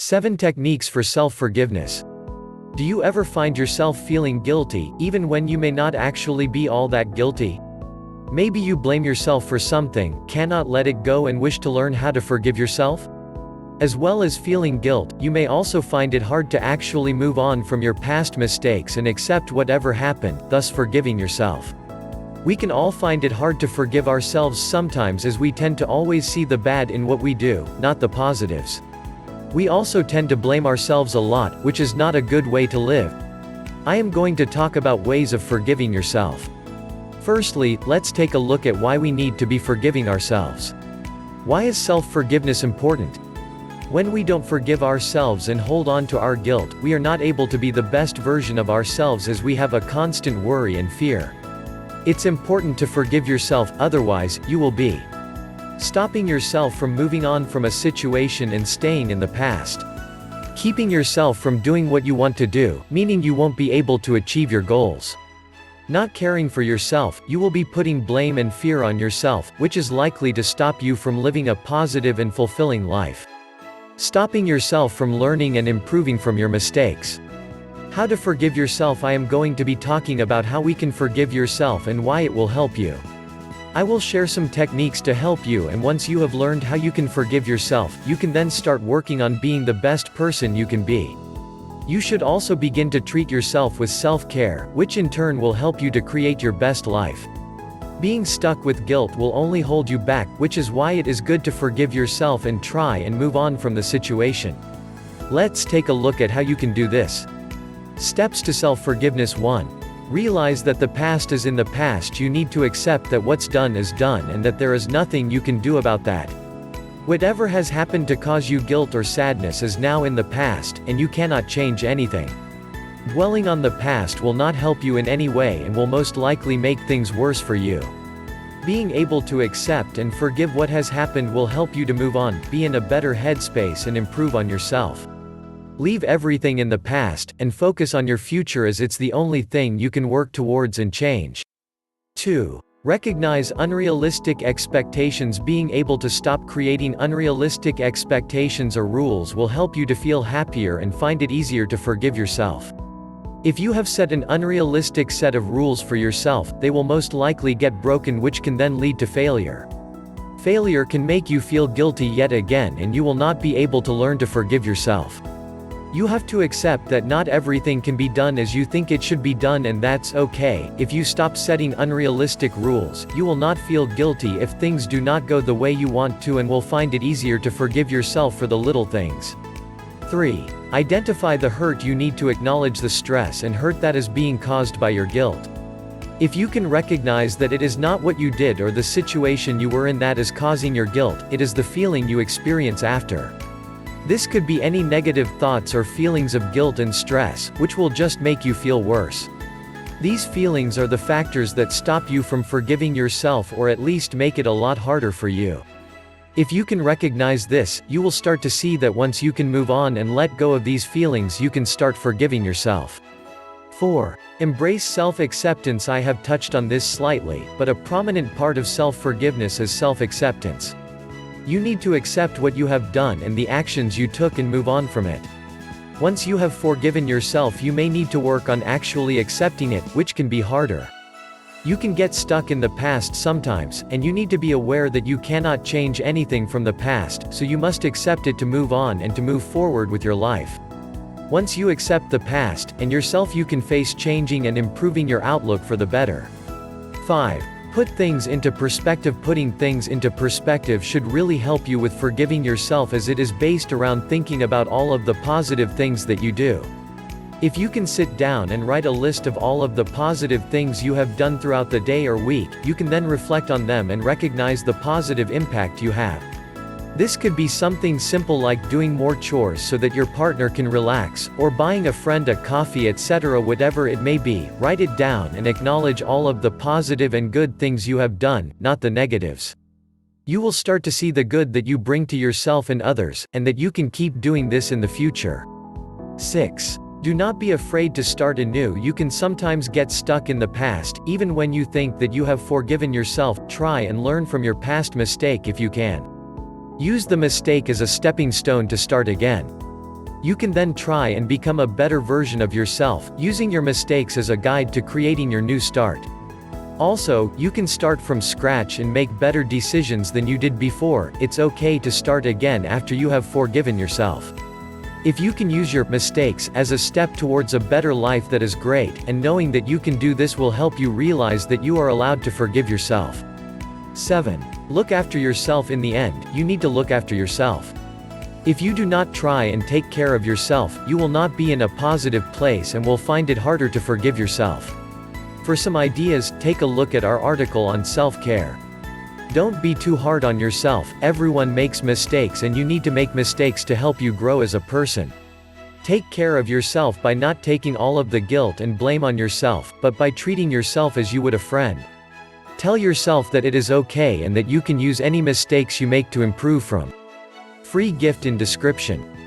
7 Techniques for Self-Forgiveness. Do you ever find yourself feeling guilty, even when you may not actually be all that guilty? Maybe you blame yourself for something, cannot let it go and wish to learn how to forgive yourself? As well as feeling guilt, you may also find it hard to actually move on from your past mistakes and accept whatever happened, thus forgiving yourself. We can all find it hard to forgive ourselves sometimes, as we tend to always see the bad in what we do, not the positives. We also tend to blame ourselves a lot, which is not a good way to live. I am going to talk about ways of forgiving yourself. Firstly, let's take a look at why we need to be forgiving ourselves. Why is self-forgiveness important? When we don't forgive ourselves and hold on to our guilt, we are not able to be the best version of ourselves, as we have a constant worry and fear. It's important to forgive yourself, otherwise, you will be stopping yourself from moving on from a situation and staying in the past. Keeping yourself from doing what you want to do, meaning you won't be able to achieve your goals. Not caring for yourself, you will be putting blame and fear on yourself, which is likely to stop you from living a positive and fulfilling life. Stopping yourself from learning and improving from your mistakes. How to forgive yourself. I am going to be talking about how we can forgive yourself and why it will help you. I will share some techniques to help you, and once you have learned how you can forgive yourself, you can then start working on being the best person you can be. You should also begin to treat yourself with self-care, which in turn will help you to create your best life. Being stuck with guilt will only hold you back, which is why it is good to forgive yourself and try and move on from the situation. Let's take a look at how you can do this. Steps to self-forgiveness. 1. Realize that the past is in the past. You need to accept that what's done is done and that there is nothing you can do about that. Whatever has happened to cause you guilt or sadness is now in the past, and you cannot change anything. Dwelling on the past will not help you in any way and will most likely make things worse for you. Being able to accept and forgive what has happened will help you to move on, be in a better headspace and improve on yourself. Leave everything in the past, and focus on your future, as it's the only thing you can work towards and change. 2. Recognize unrealistic expectations. Being able to stop creating unrealistic expectations or rules will help you to feel happier and find it easier to forgive yourself. If you have set an unrealistic set of rules for yourself, they will most likely get broken, which can then lead to failure. Failure can make you feel guilty yet again, and you will not be able to learn to forgive yourself. You have to accept that not everything can be done as you think it should be done, and that's okay. If you stop setting unrealistic rules, you will not feel guilty if things do not go the way you want to, and will find it easier to forgive yourself for the little things. 3. Identify the hurt. You need to acknowledge the stress and hurt that is being caused by your guilt. If you can recognize that it is not what you did or the situation you were in that is causing your guilt, it is the feeling you experience after. This could be any negative thoughts or feelings of guilt and stress, which will just make you feel worse. These feelings are the factors that stop you from forgiving yourself, or at least make it a lot harder for you. If you can recognize this, you will start to see that once you can move on and let go of these feelings, you can start forgiving yourself. 4. Embrace self-acceptance. I have touched on this slightly, but a prominent part of self-forgiveness is self-acceptance. You need to accept what you have done and the actions you took and move on from it. Once you have forgiven yourself, you may need to work on actually accepting it, which can be harder. You can get stuck in the past sometimes, and you need to be aware that you cannot change anything from the past, so you must accept it to move on and to move forward with your life. Once you accept the past and yourself, you can face changing and improving your outlook for the better. 5. Put things into perspective. Putting things into perspective should really help you with forgiving yourself, as it is based around thinking about all of the positive things that you do. If you can sit down and write a list of all of the positive things you have done throughout the day or week, you can then reflect on them and recognize the positive impact you have. This could be something simple like doing more chores so that your partner can relax, or buying a friend a coffee, etc. Whatever it may be, write it down and acknowledge all of the positive and good things you have done, not the negatives. You will start to see the good that you bring to yourself and others, and that you can keep doing this in the future. 6. Do not be afraid to start anew. You can sometimes get stuck in the past, even when you think that you have forgiven yourself. Try and learn from your past mistake if you can. Use the mistake as a stepping stone to start again. You can then try and become a better version of yourself, using your mistakes as a guide to creating your new start. Also, you can start from scratch and make better decisions than you did before. It's okay to start again after you have forgiven yourself. If you can use your mistakes as a step towards a better life, that is great, and knowing that you can do this will help you realize that you are allowed to forgive yourself. 7. Look after yourself. In the end, you need to look after yourself. If you do not try and take care of yourself, you will not be in a positive place and will find it harder to forgive yourself. For some ideas, take a look at our article on self-care. Don't be too hard on yourself. Everyone makes mistakes and you need to make mistakes to help you grow as a person. Take care of yourself by not taking all of the guilt and blame on yourself, but by treating yourself as you would a friend. Tell yourself that it is okay and that you can use any mistakes you make to improve from. Free gift in description.